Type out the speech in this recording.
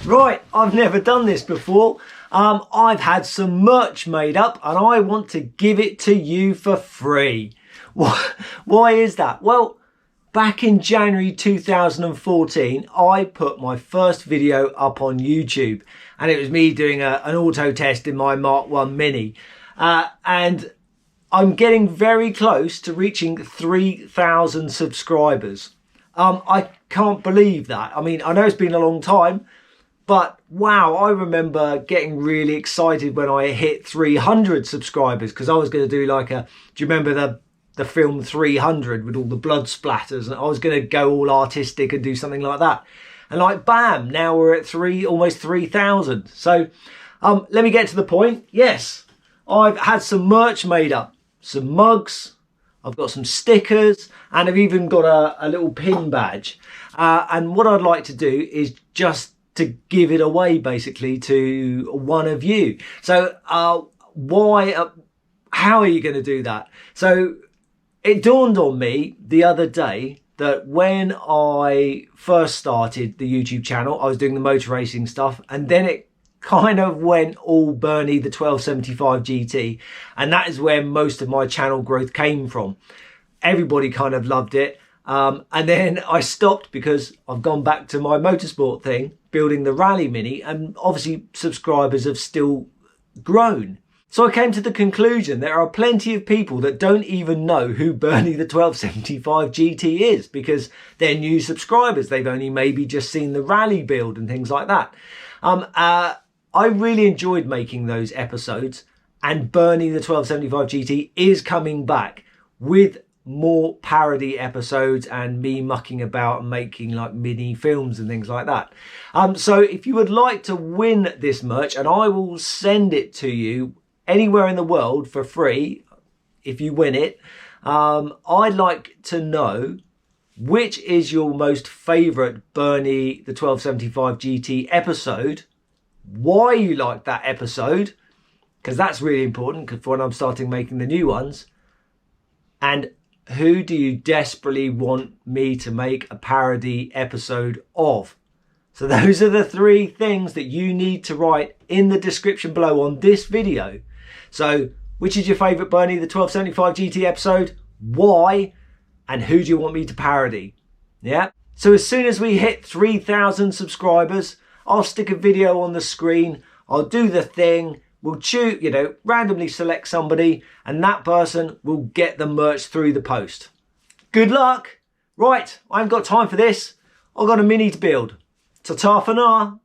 Right, I've never done this before. I've had some merch made up and I want to give it to you for free. Why is that? Well, back in January 2014, I put my first video up on YouTube, and it was me doing an auto test in my Mark 1 Mini. And I'm getting very close to reaching 3,000 subscribers. I can't believe that. I mean, I know it's been a long time, but wow, I remember getting really excited when I hit 300 subscribers, because I was going to do like do you remember the film 300 with all the blood splatters? And I was going to go all artistic and do something like that. And like, bam, now we're at almost 3,000. So let me get to the point. Yes, I've had some merch made up, some mugs, I've got some stickers, and I've even got a little pin badge. And what I'd like to do is just to give it away basically to one of you. So how are you going to do that? So it dawned on me the other day that when I first started the YouTube channel, I was doing the motor racing stuff, and then it kind of went all Bernie the 1275 GT, and that is where most of my channel growth came from. Everybody kind of loved it. And then I stopped because I've gone back to my motorsport thing, building the Rally Mini, and obviously subscribers have still grown. So I came to the conclusion there are plenty of people that don't even know who Bernie the 1275 GT is, because they're new subscribers. They've only maybe just seen the Rally build and things like that. I really enjoyed making those episodes, and Bernie the 1275 GT is coming back with more parody episodes and me mucking about and making like mini films and things like that. So if you would like to win this merch, and I will send it to you anywhere in the world for free if you win it, I'd like to know which is your most favourite Bernie the 1275 GT episode, why you like that episode, because that's really important for when I'm starting making the new ones, and who do you desperately want me to make a parody episode of. So those are the three things that you need to write in the description below on this video. So which is your favourite Bernie the 1275 GT episode, why, and who do you want me to parody? Yeah. So as soon as we hit 3,000 subscribers, I'll stick a video on the screen, I'll do the thing, we'll choose, randomly select somebody, and that person will get the merch through the post. Good luck. Right, I haven't got time for this. I've got a Mini to build. Ta-ta for now.